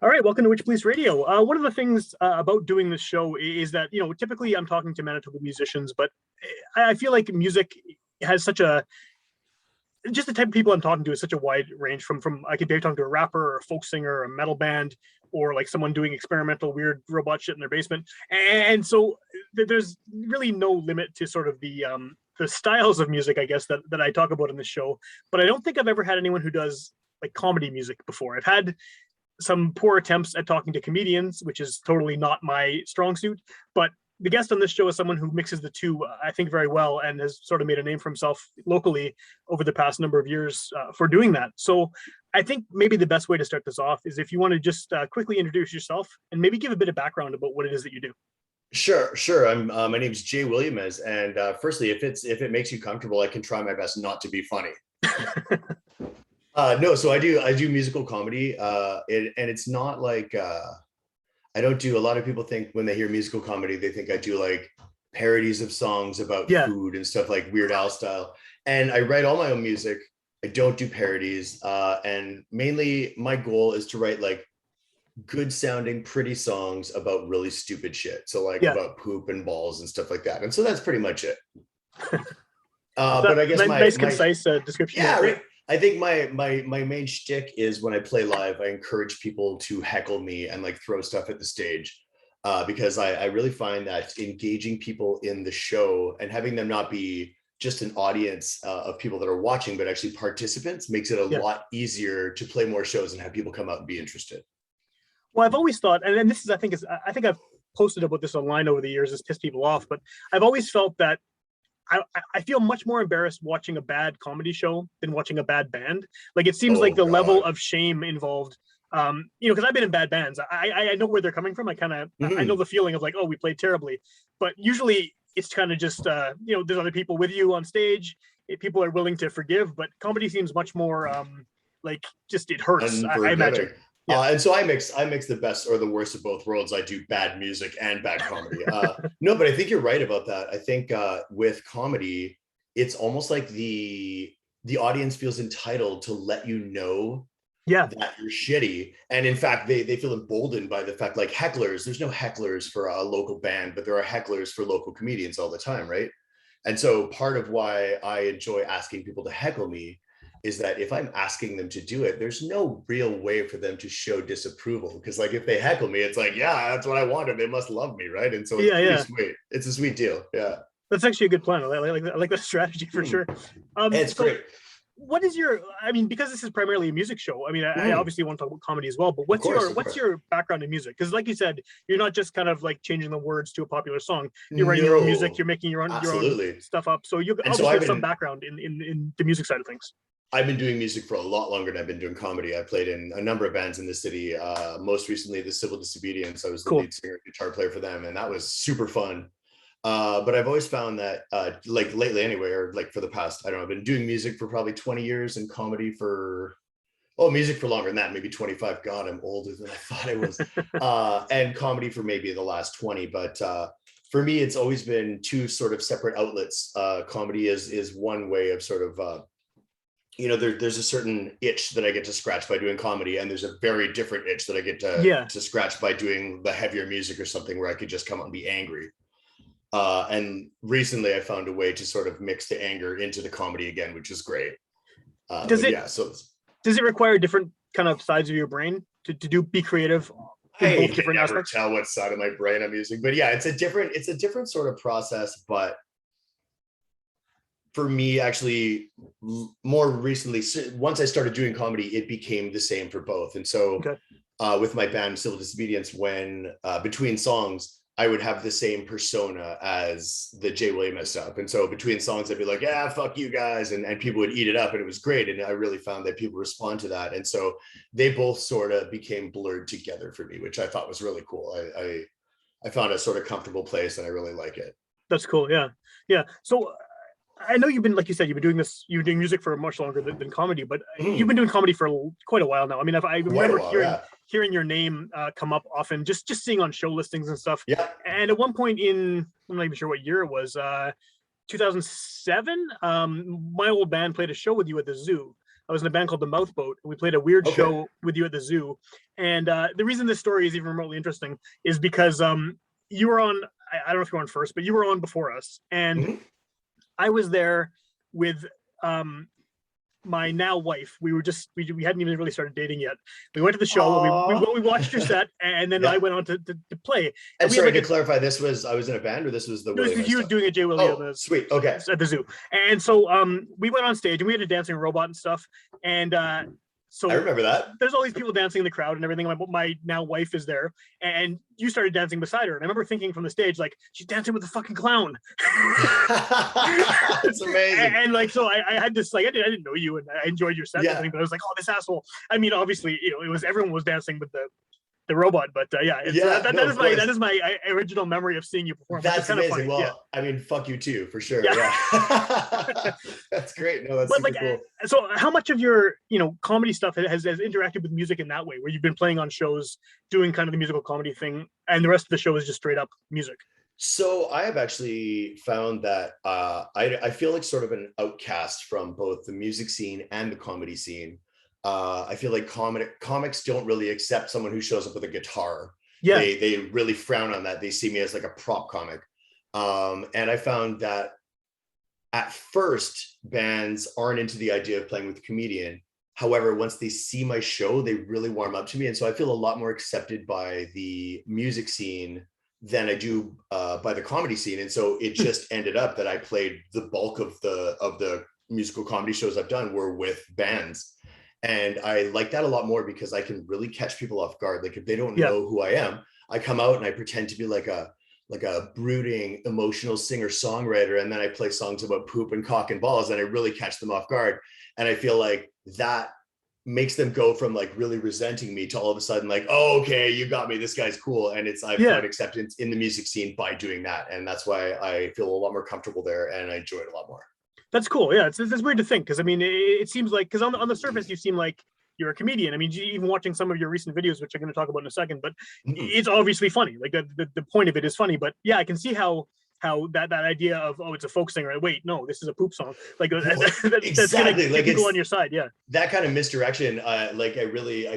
All right, welcome to Witchpolice Radio. One of the things about doing this show is that, typically I'm talking to Manitoba musicians, but I feel like music has such a just the type of people I'm talking to is such a wide range from I could be talking to a rapper or a folk singer or a metal band or like someone doing experimental weird robot shit in their basement. And so there's really no limit to sort of the styles of music, I guess, that I talk about in this show. But I don't think I've ever had anyone who does like comedy music before. I've had some poor attempts at talking to comedians, which is totally not my strong suit. But the guest on this show is someone who mixes the two, I think, very well, and has sort of made a name for himself locally over the past number of years for doing that. So I think maybe the best way to start this off is if you want to just quickly introduce yourself and maybe give a bit of background about what it is that you do. Sure. I'm my name's J Williamez, and firstly, if it makes you comfortable, I can try my best not to be funny. No, so I do musical comedy, and it's not like I don't do. A lot of people think when they hear musical comedy, they think I do like parodies of songs about food and stuff like Weird Al style. And I write all my own music. I don't do parodies, and mainly my goal is to write like good sounding, pretty songs about really stupid shit. So like about poop and balls and stuff like that. And so that's pretty much it. But I guess nice concise description. Yeah, right. I think my main shtick is when I play live, I encourage people to heckle me and like throw stuff at the stage, because I really find that engaging people in the show and having them not be just an audience of people that are watching, but actually participants makes it a lot easier to play more shows and have people come out and be interested. Well, I've always thought, and this is, I think I've posted about this online over the years, it's pissed people off, but I've always felt that I feel much more embarrassed watching a bad comedy show than watching a bad band. Like it seems like the level of shame involved, because I've been in bad bands. I know where they're coming from. I know the feeling of like, oh, we played terribly, but usually it's kind of just, there's other people with you on stage. People are willing to forgive, but comedy seems much more like just it hurts. I imagine. And so I mix the best or the worst of both worlds. I do bad music and bad comedy. No, but I think you're right about that. I think with comedy, it's almost like the audience feels entitled to let you know that you're shitty. And in fact, they feel emboldened by the fact, like hecklers, there's no hecklers for a local band, but there are hecklers for local comedians all the time, right? And so part of why I enjoy asking people to heckle me is that if I'm asking them to do it, there's no real way for them to show disapproval. Because like if they heckle me, it's like, yeah, that's what I wanted. They must love me, right? And so it's pretty sweet. It's a sweet deal. Yeah. That's actually a good plan. I like that strategy for sure. It's great. What is because this is primarily a music show. I obviously want to talk about comedy as well, but what's your background in music? Because like you said, you're not just kind of like changing the words to a popular song. You're writing your own music, you're making your own stuff up. So you obviously have some background in the music side of things. I've been doing music for a lot longer than I've been doing comedy. I played in a number of bands in the city. Most recently, the Civil Disobedience. I was the lead singer, guitar player for them, and that was super fun. But I've always found that, like lately anyway, or like for the past, I don't know, I've been doing music for probably 20 years and comedy for, music for longer than that, maybe 25. God, I'm older than I thought I was. And comedy for maybe the last 20. But for me, it's always been two sort of separate outlets. Comedy is one way of sort of, there's a certain itch that I get to scratch by doing comedy, and there's a very different itch that I get to scratch by doing the heavier music or something where I could just come out and be angry. And recently I found a way to sort of mix the anger into the comedy again, which is great. Does it require different kind of sides of your brain to be creative? I can never tell what side of my brain I'm using, but yeah, it's a different sort of process. But for me, actually, more recently, once I started doing comedy, it became the same for both. And so with my band Civil Disobedience, when between songs, I would have the same persona as the J Williamez stuff. And so between songs, I'd be like, yeah, fuck you guys. And people would eat it up, and it was great. And I really found that people respond to that. And so they both sort of became blurred together for me, which I thought was really cool. I found a sort of comfortable place, and I really like it. That's cool. Yeah. Yeah. So I know you've been, like you said, you're doing music for much longer than comedy, but you've been doing comedy for quite a while now. I remember hearing your name come up often, just seeing on show listings and stuff. Yeah. And at one point I'm not even sure what year it was, 2007, my old band played a show with you at the zoo. I was in a band called the Mouth Boat, and we played a weird Okay. show with you at the zoo. And the reason this story is even remotely interesting is because you were on. I don't know if you were on first, but you were on before us, and I was there with my now wife. We hadn't even really started dating yet. We went to the show. We watched your set, and then I went on to play. And sorry, to clarify, I was in a band, or this was the Williamez This was you doing a J Williamez. Sweet. Okay. At the zoo. And so we went on stage and we had a dancing robot and stuff. And so I remember that. There's all these people dancing in the crowd and everything. My now wife is there, and you started dancing beside her. And I remember thinking from the stage, like, she's dancing with a fucking clown. It's amazing. And like, so I had this, like, I didn't know you, and I enjoyed your set, but I was like, oh, this asshole. I mean, obviously, it was everyone was dancing with the robot, but that is my original memory of seeing you perform. That's amazing. Funny. Well, I mean, fuck you too, for sure. Yeah. That's great. No, that's super cool. So how much of your comedy stuff has interacted with music in that way, where you've been playing on shows doing kind of the musical comedy thing, and the rest of the show is just straight up music? So I have actually found that I feel like sort of an outcast from both the music scene and the comedy scene. I feel like comics don't really accept someone who shows up with a guitar. Yeah, they really frown on that. They see me as like a prop comic. And I found that at first bands aren't into the idea of playing with a comedian. However, once they see my show, they really warm up to me. And so I feel a lot more accepted by the music scene than I do by the comedy scene. And so it just ended up that I played the bulk of the musical comedy shows I've done were with bands. And I like that a lot more because I can really catch people off guard. Like if they don't know who I am, I come out and I pretend to be like a brooding, emotional singer-songwriter, and then I play songs about poop and cock and balls, and I really catch them off guard. And I feel like that makes them go from like really resenting me to all of a sudden like, oh, okay, you got me, this guy's cool. And I've found acceptance in the music scene by doing that. And that's why I feel a lot more comfortable there, and I enjoy it a lot more. That's cool. Yeah, it's weird to think, because I mean, it seems like, because on the surface you seem like you're a comedian. I mean, even watching some of your recent videos, which I'm going to talk about in a second, but it's obviously funny. Like the point of it is funny. But yeah, I can see how that idea of, oh, it's a folk singer. Wait, no, this is a poop song. Like exactly. That's gonna get people on your side. Yeah, that kind of misdirection. I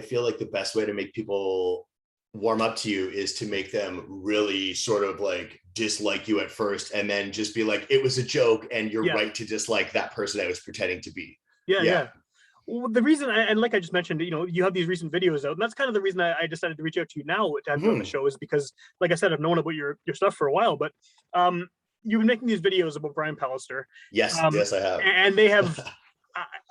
feel like the best way to make people warm up to you is to make them really sort of like dislike you at first, and then just be like, it was a joke, and you're right to dislike that person I was pretending to be. Yeah. Well, the reason, and like I just mentioned, you have these recent videos out, and that's kind of the reason I decided to reach out to you now to have you on the show, is because, like I said, I've known about your stuff for a while, but you've been making these videos about Brian Palestine. Yes, yes, I have. And they have,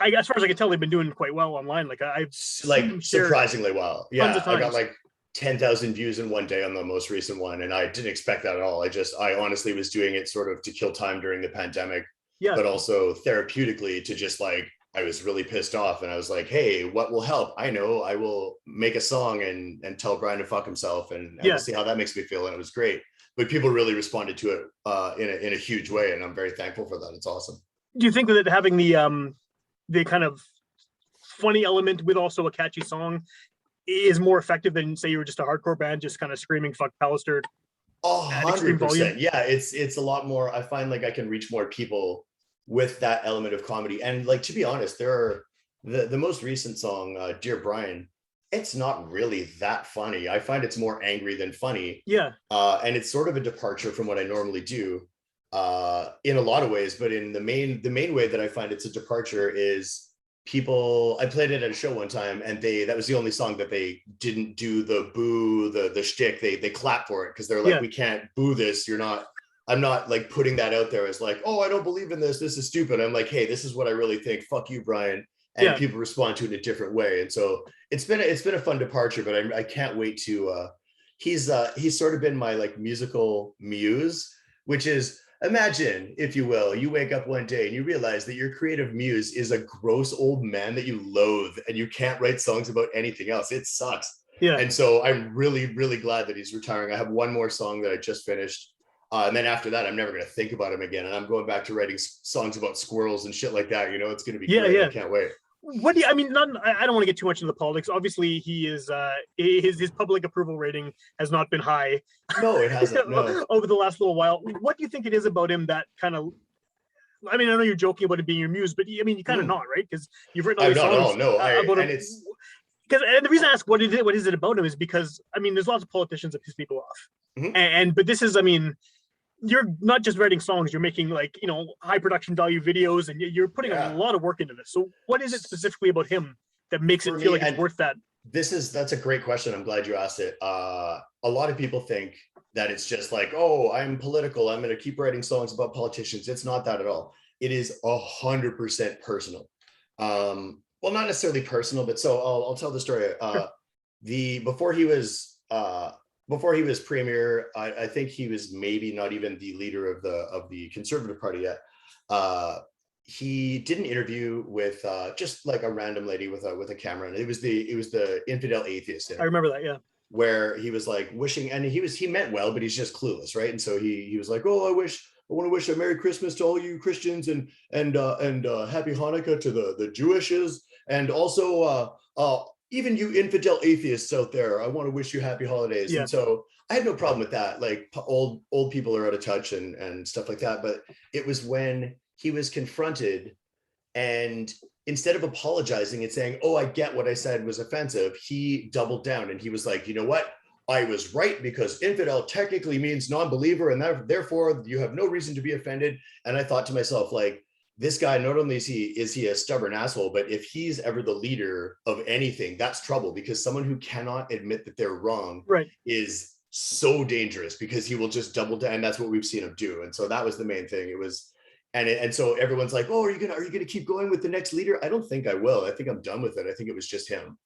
as far as I can tell, they've been doing quite well online. Like I've surprisingly well. Yeah, I got like 10,000 views in one day on the most recent one, and I didn't expect that at all. I honestly was doing it sort of to kill time during the pandemic, but also therapeutically to just like, I was really pissed off, and I was like, hey, what will help? I know, I will make a song and tell Brian to fuck himself, and we'll see how that makes me feel. And it was great. But people really responded to it in a huge way, and I'm very thankful for that. It's awesome. Do you think that having the kind of funny element with also a catchy song is more effective than, say, you were just a hardcore band just kind of screaming fuck Palestine? 100%. Yeah, it's a lot more. I find like I can reach more people with that element of comedy. And like, to be honest, there are the most recent song, Dear Brian, it's not really that funny. I find it's more angry than funny. Yeah. And it's sort of a departure from what I normally do in a lot of ways. But in the main way that I find it's a departure is I played it at a show one time, and that was the only song that they didn't do the boo, the shtick. They clap for it because they're like, we can't boo this. I'm not like putting that out there as like, oh, I don't believe in this. This is stupid. I'm like, hey, this is what I really think. Fuck you, Brian. And people respond to it in a different way. And so it's been a fun departure, but I can't wait to, he's sort of been my like musical muse, which is, imagine, if you will, you wake up one day and you realize that your creative muse is a gross old man that you loathe, and you can't write songs about anything else. It sucks. Yeah. And so I'm really, really glad that he's retiring. I have one more song that I just finished. And then after that, I'm never going to think about him again. And I'm going back to writing songs about squirrels and shit like that. It's going to be great. Yeah. I can't wait. What do you, I mean, I don't want to get too much into the politics. Obviously, he is, his public approval rating has not been high. No, it hasn't. No. Over the last little while. What do you think it is about him that kind of I mean, I know you're joking about it being your muse, but I mean, you kind of not, right? Because you've written all I'm these not, songs no, about him. and it's Because and the reason I ask what is it about him is because I mean, there's lots of politicians that piss people off, and but this is, I mean, you're not just writing songs, you're making like, you know, high production value videos, and you're putting a lot of work into this. So what is it specifically about him that makes it feel like it's worth that? That's a great question. I'm glad you asked it. A lot of people think that it's just like, oh, I'm political, I'm going to keep writing songs about politicians. It's not that at all. It is 100% personal. Well, not necessarily personal, but so I'll tell the story. Before he was premier, I think he was maybe not even the leader of the Conservative Party yet. He did an interview with just like a random lady with a camera, and it was the infidel atheist. I remember that, yeah. Where he was like wishing, and he meant well, but he's just clueless, right? And so he was like, oh, I want to wish a Merry Christmas to all you Christians, and Happy Hanukkah to the Jewishes, and also even you infidel atheists out there, I want to wish you happy holidays. Yeah. And so I had no problem with that. Like old people are out of touch and stuff like that. But it was when he was confronted, and instead of apologizing and saying, oh, I get what I said was offensive, he doubled down and he was like, you know what? I was right, because infidel technically means non-believer, and therefore you have no reason to be offended. And I thought to myself, like, this guy, not only is he a stubborn asshole, but if he's ever the leader of anything, that's trouble, because someone who cannot admit that they're wrong is so dangerous, because he will just double down. And that's what we've seen him do. And so that was the main thing. It was, and so everyone's like, oh, are you gonna keep going with the next leader? I don't think I will. I think I'm done with it. I think it was just him.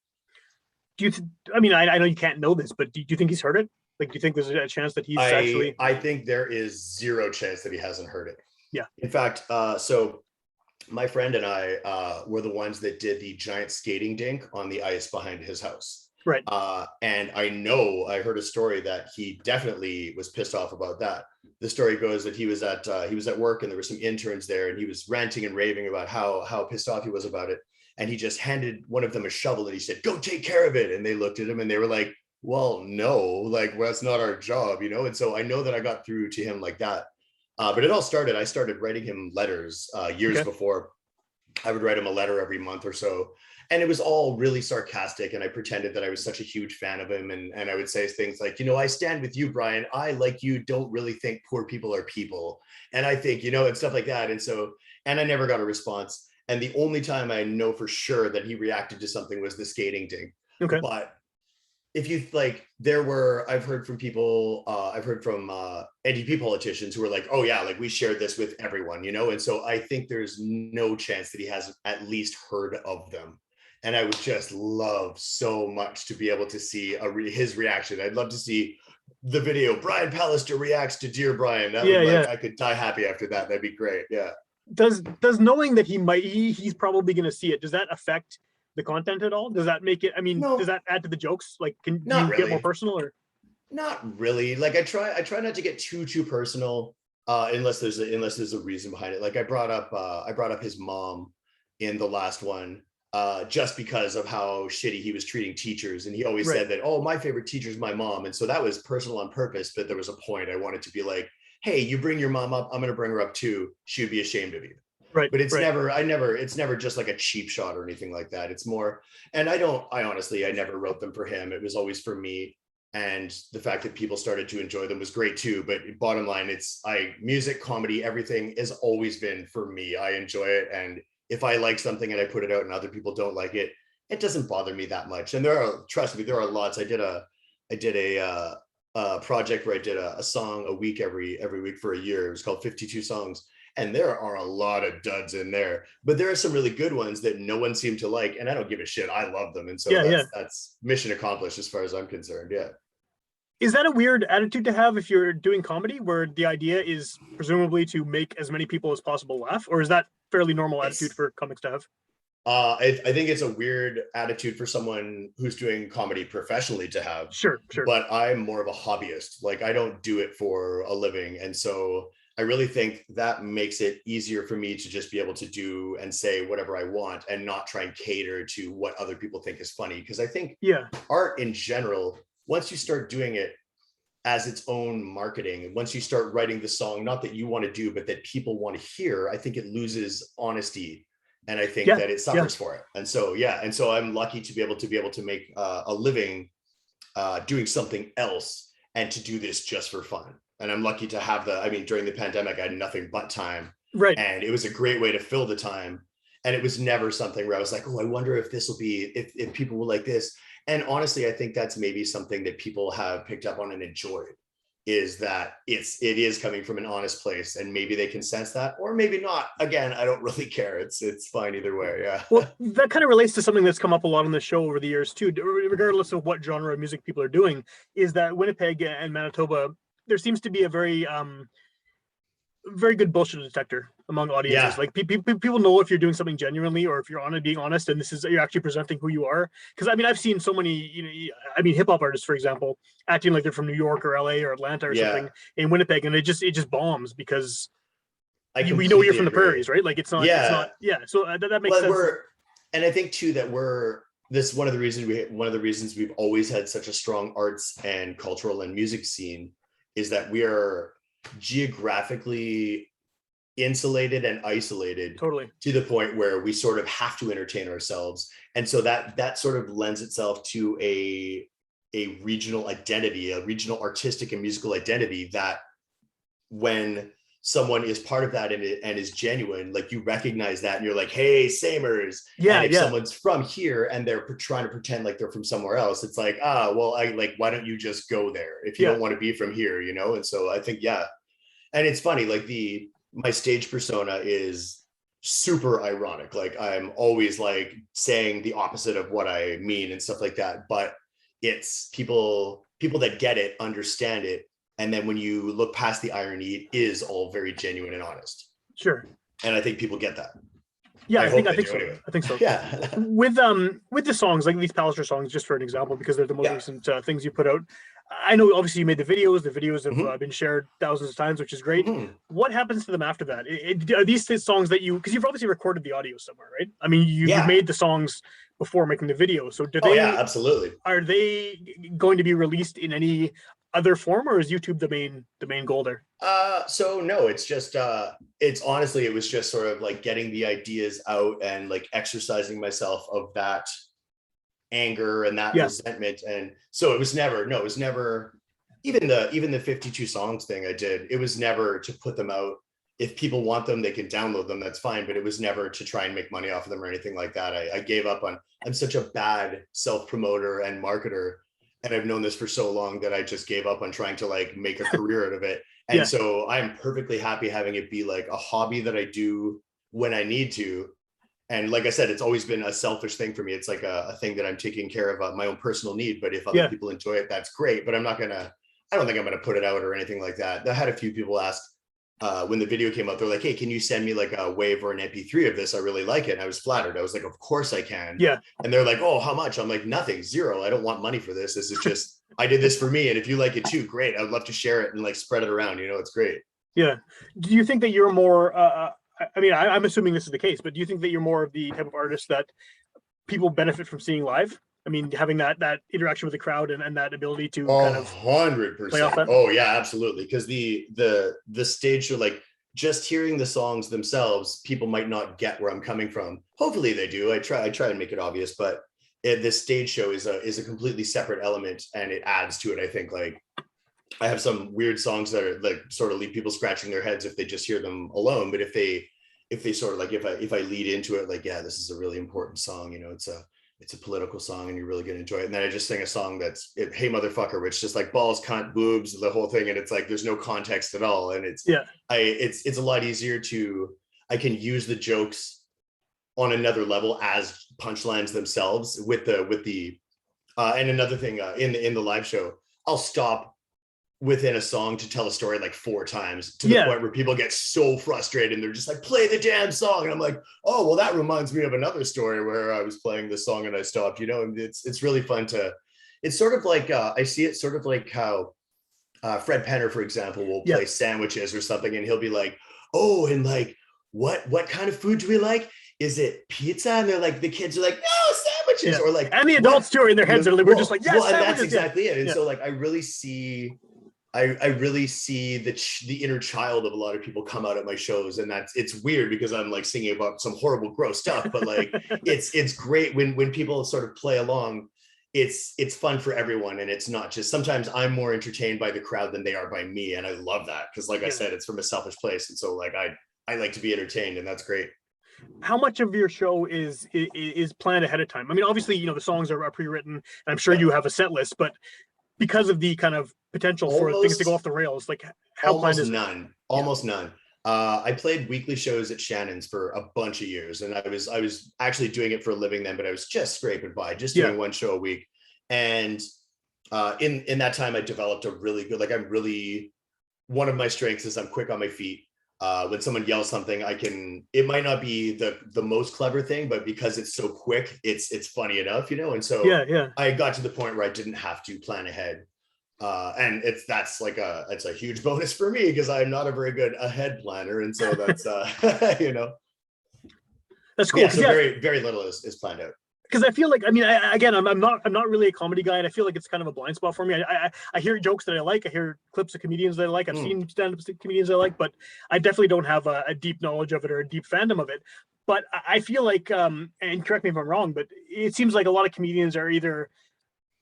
Do you? I mean, I know you can't know this, but do you think he's heard it? Like, do you think there's a chance that he's actually? I think there is zero chance that he hasn't heard it. Yeah. In fact, so my friend and I were the ones that did the giant skating dink on the ice behind his house. Right. And I heard a story that he definitely was pissed off about that. The story goes that he was at work, and there were some interns there, and he was ranting and raving about how pissed off he was about it. And he just handed one of them a shovel, and he said, go take care of it. And they looked at him and they were like, well, no, like, well, that's not our job, you know? And so I know that I got through to him like that. But it all started, I started writing him letters years before. I would write him a letter every month or so. And it was all really sarcastic. And I pretended that I was such a huge fan of him. And I would say things like, you know, I stand with you, Brian. I, like you, don't really think poor people are people. And I think, you know, and stuff like that. And so, and I never got a response. And the only time I know for sure that he reacted to something was the skating dink. Okay. But if you like, I've heard from people, I've heard from NDP politicians who are like, oh yeah, like we shared this with everyone, you know? And so I think there's no chance that he hasn't at least heard of them. And I would just love so much to be able to see his reaction. I'd love to see the video, Brian Palestine reacts to Dear Brian. That would, like, I could die happy after that. That'd be great. Yeah. Does knowing that he's probably going to see it, does that affect the content at all? Does that make it, I mean, does that add to the jokes? Like, can you get more personal, or? Not really. Like I try not to get too personal, unless there's a reason behind it. Like I brought up his mom in the last one, just because of how shitty he was treating teachers. And he always said that, oh, my favorite teacher is my mom. And so that was personal on purpose, but there was a point I wanted to be like, hey, you bring your mom up, I'm going to bring her up too. She would be ashamed of you. Right. But it's never just like a cheap shot or anything like that. It's more, and I honestly never wrote them for him. It was always for me. And the fact that people started to enjoy them was great too. But bottom line, music, comedy, everything has always been for me. I enjoy it. And if I like something and I put it out and other people don't like it, it doesn't bother me that much. And trust me, there are lots. I did a project where I did a song a week every week for a year. It was called 52 Songs. And there are a lot of duds in there, but there are some really good ones that no one seemed to like. And I don't give a shit. I love them. And so that's mission accomplished as far as I'm concerned. Yeah. Is that a weird attitude to have if you're doing comedy, where the idea is presumably to make as many people as possible laugh? Or is that fairly normal attitude for comics to have? I think it's a weird attitude for someone who's doing comedy professionally to have. Sure. But I'm more of a hobbyist. Like I don't do it for a living. And so I really think that makes it easier for me to just be able to do and say whatever I want and not try and cater to what other people think is funny. Because I think art in general, once you start doing it as its own marketing. And once you start writing the song, not that you want to do, but that people want to hear, I think it loses honesty. And I think that it suffers for it. And so, and so I'm lucky to be able to make a living doing something else and to do this just for fun. And I'm lucky to have during the pandemic, I had nothing but time. Right. And it was a great way to fill the time. And it was never something where I was like, oh, I wonder if this will be, if people will like this. And honestly, I think that's maybe something that people have picked up on and enjoyed, is that it is coming from an honest place, and maybe they can sense that, or maybe not. Again, I don't really care. It's fine either way. Yeah. Well, that kind of relates to something that's come up a lot on the show over the years too, regardless of what genre of music people are doing, is that Winnipeg and Manitoba, there seems to be a very good bullshit detector among audiences. Like people know if you're doing something genuinely, or if you're being honest, and you're actually presenting who you are. Because I've seen so many, hip hop artists, for example, acting like they're from New York or LA or Atlanta or something in Winnipeg, and it just bombs because we know you're from the prairies, right? Like it's not. So that makes sense. And I think too that one of the reasons we've always had such a strong arts and cultural and music scene is that we are geographically insulated and isolated to the point where we sort of have to entertain ourselves. And so that sort of lends itself to a regional identity, a regional artistic and musical identity, that when someone is part of that and is genuine, like you recognize that and you're like, hey, samers. And if someone's from here and they're trying to pretend like they're from somewhere else, it's like, why don't you just go there if you don't want to be from here, And so I think, and it's funny, like my stage persona is super ironic. Like I'm always like saying the opposite of what I mean and stuff like that. But it's people that get it, understand it. And then when you look past the irony, it is all very genuine and honest. Sure. And I think people get that. Yeah, I think so. Anyway. I think so. Yeah. With the songs, like these Palestine songs, just for an example, because they're the most recent things you put out. I know obviously you made the videos. The videos have been shared thousands of times, which is great. What happens to them after that? Are these songs that because you've obviously recorded the audio somewhere, right? You made the songs before making the video. So absolutely. Are they going to be released in any other form, or is YouTube the main goal there? So no, it's just it was just sort of like getting the ideas out and like exercising myself of that anger and that resentment. And so it was never even the 52 songs thing I did, it was never to put them out. If people want them, they can download them, that's fine, but it was never to try and make money off of them or anything like that. I gave up on, I'm such a bad self-promoter and marketer, and I've known this for so long that I just gave up on trying to like make a career out of it. And so I'm perfectly happy having it be like a hobby that I do when I need to. And like I said, it's always been a selfish thing for me. It's like a thing that I'm taking care of, my own personal need. But if other people enjoy it, that's great. But I don't think I'm gonna put it out or anything like that. I had a few people ask when the video came out, they're like, hey, can you send me like a WAV or an MP3 of this? I really like it. And I was flattered. I was like, of course I can. Yeah. And they're like, oh, how much? I'm like, nothing, zero. I don't want money for this. This is just, I did this for me. And if you like it too, great. I'd love to share it and like spread it around. It's great. Yeah. Do you think that you're more, I'm assuming this is the case, but do you think that you're more of the type of artist that people benefit from seeing live? Having that interaction with the crowd and that ability to kind of 100%. Play off that? Oh yeah, absolutely. Because the stage show, like just hearing the songs themselves, people might not get where I'm coming from. Hopefully they do. I try and make it obvious, but this stage show is a completely separate element, and it adds to it. I think like I have some weird songs that are like sort of leave people scratching their heads if they just hear them alone. But if they sort of like, if I lead into it, like, yeah, this is a really important song, it's a political song and you're really going to enjoy it. And then I just sing a song that's hey motherfucker, which just like balls, cunt, boobs, the whole thing. And it's like, there's no context at all. And it's a lot easier I can use the jokes on another level as punchlines themselves with the and another thing in the live show, I'll stop within a song to tell a story like 4 times to the point where people get so frustrated and they're just like, play the damn song. And I'm like, oh, well, that reminds me of another story where I was playing this song and I stopped, and it's really fun it's sort of like, I see it sort of like how Fred Penner, for example, will play sandwiches or something. And he'll be like, oh, and like, what kind of food do we like? Is it pizza? And they're like, the kids are like, no, sandwiches. Or like, and the adults too are in their heads. We're just like, yes, and that's exactly it. And so like, I really see I really see the inner child of a lot of people come out at my shows, and it's weird because I'm like singing about some horrible, gross stuff, but like it's great when people sort of play along. It's fun for everyone, and it's not just, sometimes I'm more entertained by the crowd than they are by me, and I love that because, like I said, it's from a selfish place, and so like I like to be entertained, and that's great. How much of your show is planned ahead of time? I mean, obviously, the songs are pre-written, and I'm sure you have a set list, but because of the kind of potential for things to go off the rails, like how planned is it? Almost none. I played weekly shows at Shannon's for a bunch of years, and I was actually doing it for a living then, but I was just scraping by, just doing one show a week. And in that time, I developed a really good, one of my strengths is I'm quick on my feet. When someone yells something, it might not be the most clever thing, but because it's so quick, it's funny enough, and so I got to the point where I didn't have to plan ahead. And it's a huge bonus for me because I'm not a very good ahead planner, and so that's that's cool. Yeah, so very, very little is planned out. Because I feel like, I mean, I'm not really a comedy guy, and I feel like it's kind of a blind spot for me. I hear jokes that I like, I hear clips of comedians that I like, I've seen stand-up comedians I like, but I definitely don't have a deep knowledge of it or a deep fandom of it. But I feel like, and correct me if I'm wrong, but it seems like a lot of comedians are either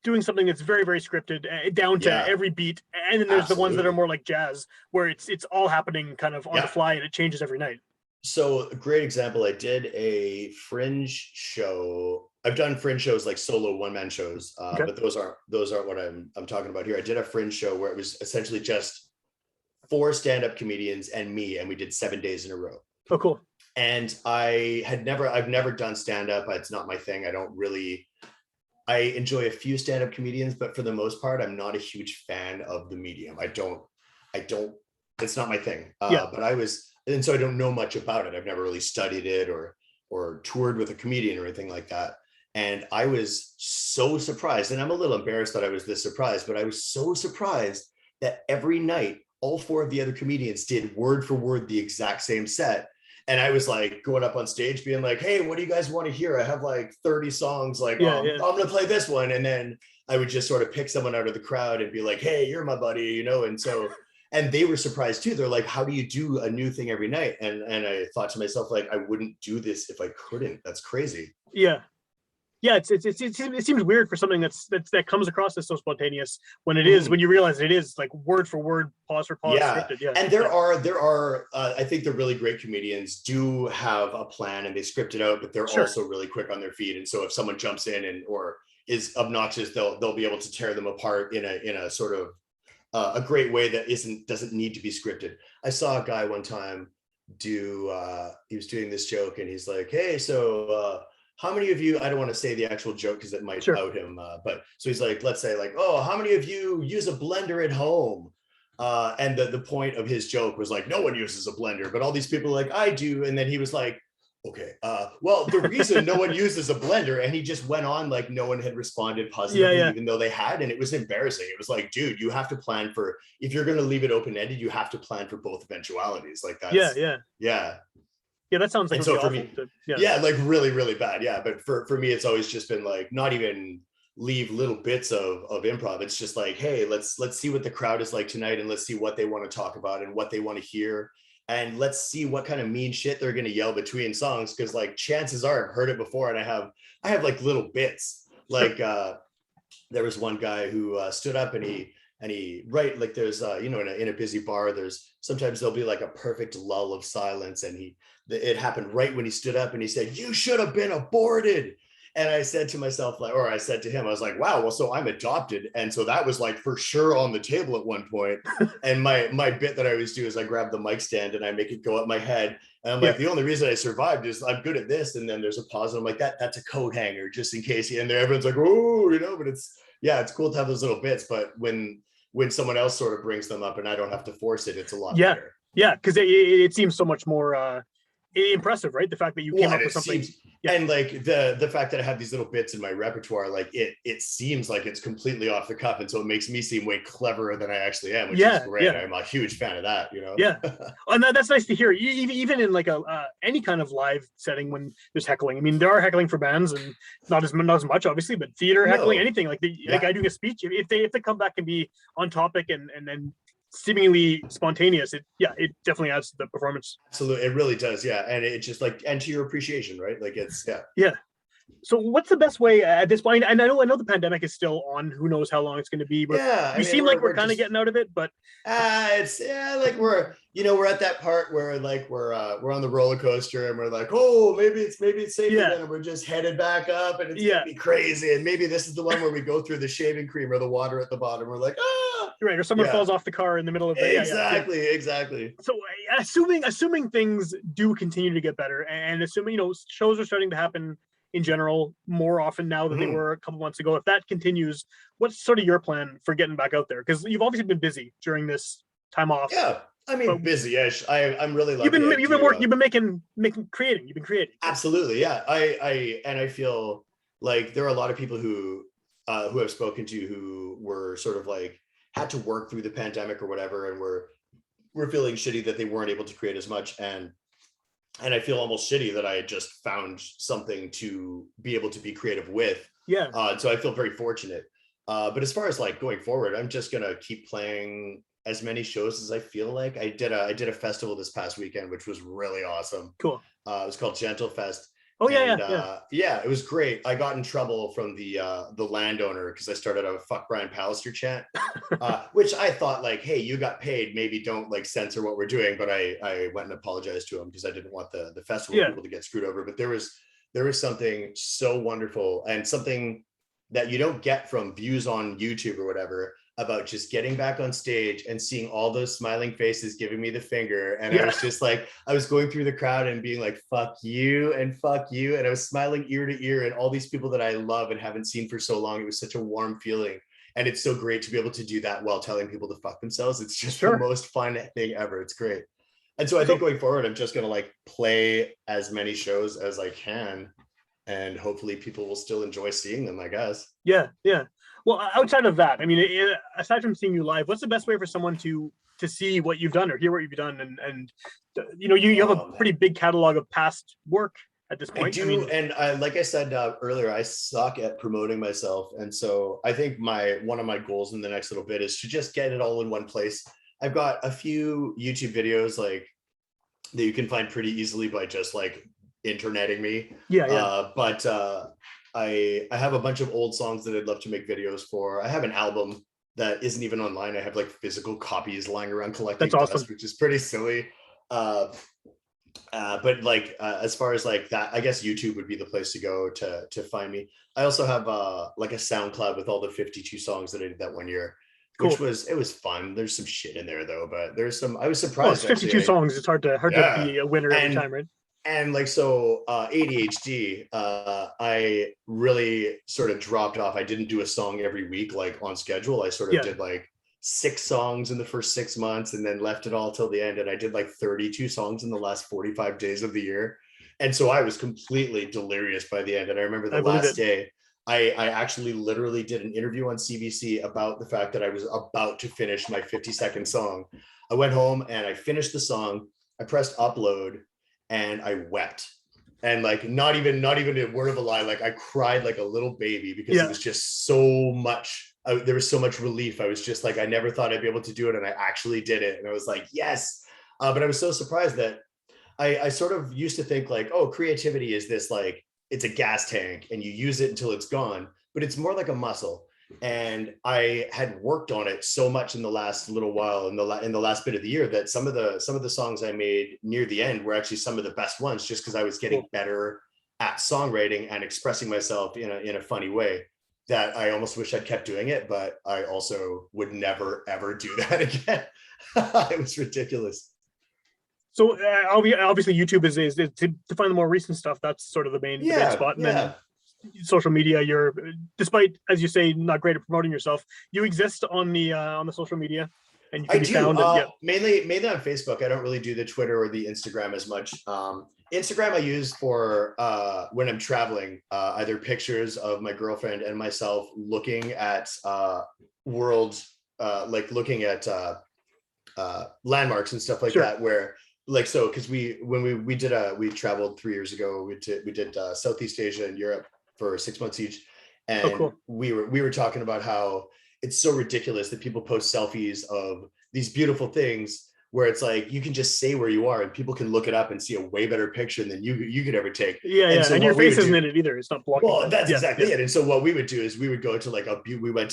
doing something that's very, very scripted, down to every beat, and then there's the ones that are more like jazz, where it's all happening kind of on the fly, and it changes every night. So a great example, I did a fringe show. I've done fringe shows, like solo one-man shows, but those aren't what I'm talking about here. I did a fringe show where it was essentially just 4 stand-up comedians and me, and we did 7 days in a row. Oh, cool. And I've never done stand-up. It's not my thing. I enjoy a few stand-up comedians, but for the most part, I'm not a huge fan of the medium. It's not my thing. And so I don't know much about it. I've never really studied it or toured with a comedian or anything like that. And I was so surprised, and I'm a little embarrassed that I was this surprised, but I was so surprised that every night, all 4 of the other comedians did word for word the exact same set. And I was like going up on stage being like, hey, what do you guys want to hear? I have like 30 songs, I'm going to play this one. And then I would just sort of pick someone out of the crowd and be like, hey, you're my buddy, And so, and they were surprised too. They're like, how do you do a new thing every night? And I thought to myself, like, I wouldn't do this if I couldn't. That's crazy. Yeah. Yeah, it seems weird for something that comes across as so spontaneous when it is, when you realize it is like word for word, pause for pause, scripted. Yeah, and there are I think the really great comedians do have a plan and they script it out, but they're also really quick on their feet. And so if someone jumps in or is obnoxious, they'll be able to tear them apart in a sort of a great way that doesn't need to be scripted. I saw a guy one time he was doing this joke, and he's like, hey, so how many of you, I don't want to say the actual joke because it might out him, but so he's like, let's say like, oh, how many of you use a blender at home? And the point of his joke was like, no one uses a blender, but all these people are like, I do. And then he was like, okay, well, the reason no one uses a blender, and he just went on like no one had responded positively, even though they had, and it was embarrassing. It was like, dude, you have to plan for, if you're going to leave it open-ended, you have to plan for both eventualities. Like that's yeah, that sounds like, and so for me, like really, really bad. Yeah. But for me, it's always just been like, not even leave little bits of improv. It's just like, hey, let's see what the crowd is like tonight, and let's see what they want to talk about and what they want to hear. And let's see what kind of mean shit they're going to yell between songs. Cause like chances are I've heard it before, and I have like little bits. Like there was one guy who stood up and he right, like there's in a busy bar, there's sometimes there'll be like a perfect lull of silence, and it happened right when he stood up and he said, you should have been aborted. And I said to myself, I said to him, I was like, wow, well, so I'm adopted. And so that was like for sure on the table at one point. And my bit that I always do is I grab the mic stand and I make it go up my head. And I'm like, the only reason I survived is I'm good at this. And then there's a pause. And I'm like, that's a coat hanger just in case. And everyone's like, oh, but it's cool to have those little bits. But when someone else sort of brings them up and I don't have to force it, it's a lot better. Yeah, because it seems so much more impressive, right? The fact that you came up with something. And like the fact that I have these little bits in my repertoire, like it seems like it's completely off the cuff, and so it makes me seem way cleverer than I actually am, which is great. I'm a huge fan of that, Yeah, and that's nice to hear. Even in like any kind of live setting when there's heckling. I mean, there are heckling for bands, and not as much, obviously, but theater heckling, anything like a guy doing a speech. If the comeback can be on topic and then seemingly spontaneous, it definitely adds to the performance. Absolutely, it really does. Yeah, and it just like, and to your appreciation, right? Like it's So what's the best way at this point? And I know the pandemic is still on. Who knows how long it's going to be? But we seem like we're kind of getting out of it. But it's like we're at that part where like we're on the roller coaster and we're like, oh, maybe it's safe again, and we're just headed back up, and it's gonna be crazy. And maybe this is the one where we go through the shaving cream or the water at the bottom. We're like, right, or someone falls off the car in the middle of the exactly. So assuming things do continue to get better, and assuming shows are starting to happen in general more often now than they were a couple months ago, if that continues, what's sort of your plan for getting back out there? Because you've obviously been busy during this time off. Yeah, I mean, busy-ish. I'm really lucky. You've been working. You've been creating. You've been creating. Absolutely, yeah. I feel like there are a lot of people who I've spoken to who were sort of like had to work through the pandemic or whatever, and were feeling shitty that they weren't able to create as much, and I feel almost shitty that I had just found something to be able to be creative with. So I feel very fortunate. But as far as like going forward, I'm just gonna keep playing as many shows as I feel like. I did a festival this past weekend, which was really awesome. Cool. It was called Gentle Fest. Oh it was great. I got in trouble from the landowner because I started a "fuck Brian Palestine" chant, which I thought like, hey, you got paid, maybe don't like censor what we're doing. But I went and apologized to him because I didn't want the festival people to get screwed over. But there was something so wonderful and something that you don't get from views on YouTube or whatever, about just getting back on stage and seeing all those smiling faces giving me the finger. And I was just like, I was going through the crowd and being like, fuck you and fuck you. And I was smiling ear to ear, and all these people that I love and haven't seen for so long. It was such a warm feeling. And it's so great to be able to do that while telling people to fuck themselves. It's just the most fun thing ever. It's great. And so I think going forward, I'm just going to like play as many shows as I can, and hopefully people will still enjoy seeing them, I guess. Yeah. Well, outside of that, I mean, aside from seeing you live, what's the best way for someone to see what you've done or hear what you've done? And you have a pretty big catalog of past work at this point. I do, and like I said earlier, I suck at promoting myself. And so I think one of my goals in the next little bit is to just get it all in one place. I've got a few YouTube videos like that you can find pretty easily by just like interneting me. But I have a bunch of old songs that I'd love to make videos for. I have an album that isn't even online. I have like physical copies lying around collecting dust, which is pretty silly. But like as far as like that, I guess YouTube would be the place to go to find me. I also have like a SoundCloud with all the 52 songs that I did that one year, which was fun. There's some shit in there though, but there's some. I was surprised. Well, it's 52 songs. It's hard to be a winner every time, right? And like, so ADHD, I really sort of dropped off. I didn't do a song every week, like on schedule. I sort of did like 6 songs in the first 6 months and then left it all till the end. And I did like 32 songs in the last 45 days of the year. And so I was completely delirious by the end. And I remember the last day, I actually literally did an interview on CBC about the fact that I was about to finish my 50-second song. I went home and I finished the song. I pressed upload. And I wept, and like not even a word of a lie. Like I cried like a little baby because it was just so much. There was so much relief. I was just like, I never thought I'd be able to do it, and I actually did it. And I was like, yes. But I was so surprised that I sort of used to think like, oh, creativity is this like it's a gas tank, and you use it until it's gone. But it's more like a muscle. And I had worked on it so much in the last little while, in the last bit of the year, that some of the songs I made near the end were actually some of the best ones, just because I was getting better at songwriting and expressing myself in a funny way, that I almost wish I'd kept doing it, but I also would never ever do that again. It was ridiculous. So obviously YouTube is to find the more recent stuff. That's sort of the main spot. And then social media, you're, despite, as you say, not great at promoting yourself, you exist on the social media, and you can be found. Mainly on Facebook. I don't really do the Twitter or the Instagram as much. Instagram I use for when I'm traveling, either pictures of my girlfriend and myself looking at like looking at landmarks and stuff like that, where like, so because we traveled 3 years ago, we did Southeast Asia and Europe for 6 months each, and we were talking about how it's so ridiculous that people post selfies of these beautiful things where it's like you can just say where you are and people can look it up and see a way better picture than you could ever take. So and your face isn't in it either. It's not blocking. Well, that's exactly it. And so what we would do is we would go to like we went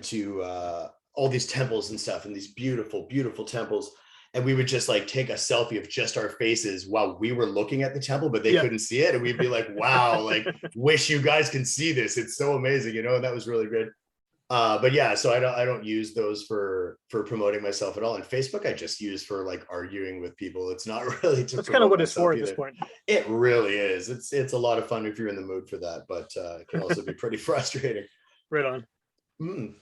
to all these temples and stuff, and these beautiful, beautiful temples. And we would just like take a selfie of just our faces while we were looking at the temple, but they couldn't see it. And we'd be like, wow, like wish you guys can see this. It's so amazing, you know, and that was really good. But yeah, so I don't use those for promoting myself at all. And Facebook I just use for like arguing with people. It's not really to. That's kind of what it's for at this point. It really is. It's a lot of fun if you're in the mood for that, but it can also be pretty frustrating. Right on.